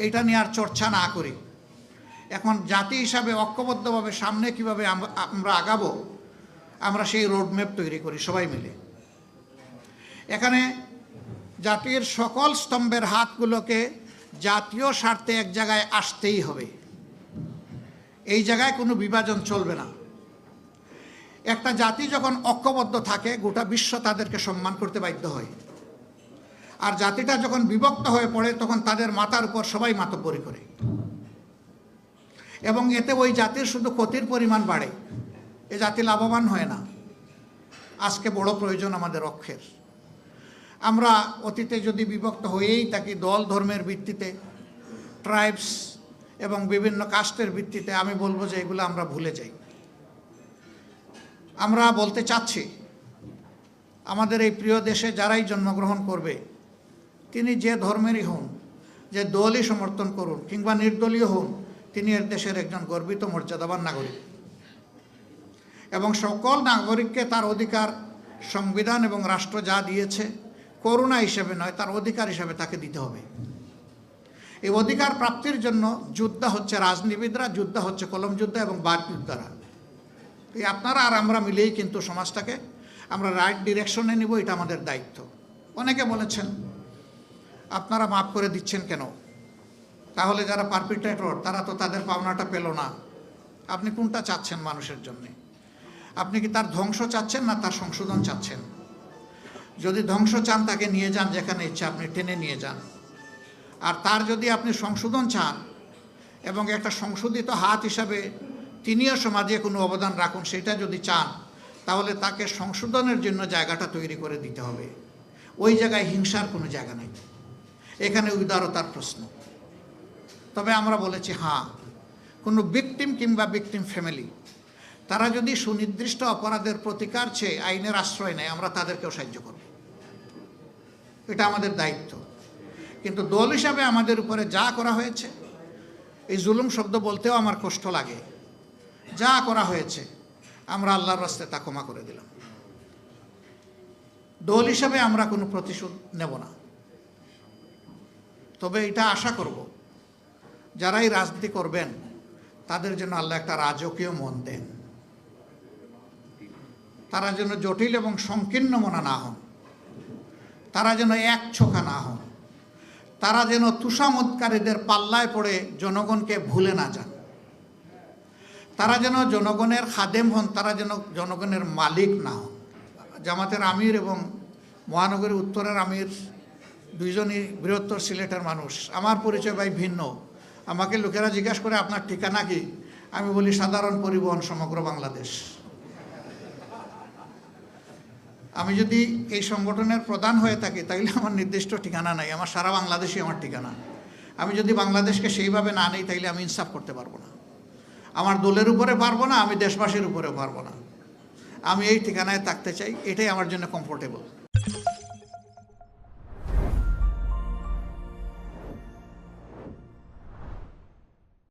এইটা নিয়ে আর চর্চা না করি, এখন জাতি হিসাবে ঐক্যবদ্ধভাবে সামনে কিভাবে আমরা আগাবো, আমরা সেই রোডম্যাপ তৈরি করি সবাই মিলে। এখানে জাতির সকল স্তম্ভের হাতগুলোকে জাতীয় স্বার্থে এক জায়গায় আসতেই হবে, এই জায়গায় কোনো বিভাজন চলবে না। একটা জাতি যখন ঐক্যবদ্ধ থাকে গোটা বিশ্ব তাদেরকে সম্মান করতে বাধ্য হয়, আর জাতিটা যখন বিভক্ত হয়ে পড়ে তখন তাদের মাথার উপর সবাই মাতব্বরি করে, এবং এতে ওই জাতির শুধু ক্ষতির পরিমাণ বাড়ে, এ জাতি লাভবান হয় না। আজকে বড় প্রয়োজন আমাদের ঐক্যের। আমরা অতীতে যদি বিভক্ত হয়েই থাকি দল ধর্মের ভিত্তিতে, ট্রাইবস এবং বিভিন্ন কাস্টের ভিত্তিতে, আমি বলবো যে এগুলো আমরা ভুলে যাই। আমরা বলতে চাচ্ছি আমাদের এই প্রিয় দেশে যারাই জন্মগ্রহণ করবে তিনি যে ধর্মেরই হন, যে দলই সমর্থন করুন কিংবা নির্দলীয় হন, তিনি এর দেশের একজন গর্বিত মর্যাদাবান নাগরিক, এবং সকল নাগরিককে তার অধিকার সংবিধান এবং রাষ্ট্র যা দিয়েছে করুণা হিসেবে নয়, তার অধিকার হিসেবে তাকে দিতে হবে। এই অধিকার প্রাপ্তির জন্য যুদ্ধ হচ্ছে রাজনীতিবিদরা, যুদ্ধ হচ্ছে কলম যুদ্ধ এবং বাক যুদ্ধরা। এই আপনারা আর আমরা মিলেই কিন্তু সমাজটাকে আমরা রাইট ডিরেকশনে নিব, এটা আমাদের দায়িত্ব। অনেকে বলেছেন আপনারা মাফ করে দিচ্ছেন কেন, তাহলে যারা পারপিট্রেটর তারা তো তাদের পাওনাটা পেল না। আপনি কোনটা চাচ্ছেন মানুষের জন্য? আপনি কি তার ধ্বংস চাচ্ছেন না তার সংশোধন চাচ্ছেন? যদি ধ্বংস চান তাকে নিয়ে যান যেখানে ইচ্ছা, আপনি টেনে নিয়ে যান। আর তার যদি আপনি সংশোধন চান এবং একটা সংশোধিত হাত হিসাবে তিনিও সমাজে কোনো অবদান রাখুন, সেটা যদি চান তাহলে তাকে সংশোধনের জন্য জায়গাটা তৈরি করে দিতে হবে। ওই জায়গায় হিংসার কোনো জায়গা নেই, এখানে উদারতার প্রশ্ন। তবে আমরা বলেছি হ্যাঁ, কোনো ভিকটিম কিংবা ভিকটিম ফ্যামিলি তারা যদি সুনির্দিষ্ট অপরাধের প্রতিকার চেয়ে আইনের আশ্রয় নেয়, আমরা তাদেরকেও সাহায্য করব, এটা আমাদের দায়িত্ব। কিন্তু দল হিসাবে আমাদের উপরে যা করা হয়েছে, এই জুলুম শব্দ বলতেও আমার কষ্ট লাগে, যা করা হয়েছে আমরা আল্লাহর রাস্তায় তা ক্ষমা করে দিলাম। দল হিসাবে আমরা কোনো প্রতিশোধ নেব না। তবে এটা আশা করব যারাই রাজনীতি করবেন তাদের জন্য আল্লাহ একটা রাজকীয় মন দেন, তারা যেন জটিল এবং সংকীর্ণ মনা না হন, তারা যেন এক ছোখা না হন, তারা যেন তুষামতকারীদের পাল্লায় পড়ে জনগণকে ভুলে না যান, তারা যেন জনগণের খাদেম হন, তারা যেন জনগণের মালিক না হন। জামাতের আমির এবং মহানগরী উত্তরের আমির দুইজনই বৃহত্তর সিলেটের মানুষ। আমার পরিচয় ভাই ভিন্ন। আমাকে লোকেরা জিজ্ঞাসা করে আপনার ঠিকানা কি, আমি বলি সাধারণ পরিবহন সমগ্র বাংলাদেশ। আমি যদি এই সংগঠনের প্রধান হয়ে থাকি তাইলে আমার নির্দিষ্ট ঠিকানা নাই, আমার সারা বাংলাদেশই আমার ঠিকানা। আমি যদি বাংলাদেশকে সেইভাবে না নেই তাইলে আমি ইনসাফ করতে পারবো না, আমার দলের উপরে পারবো না, আমি দেশবাসীর উপরে পারবো না। আমি এই ঠিকানায় থাকতে চাই, এটাই আমার জন্য কমফোর্টেবল।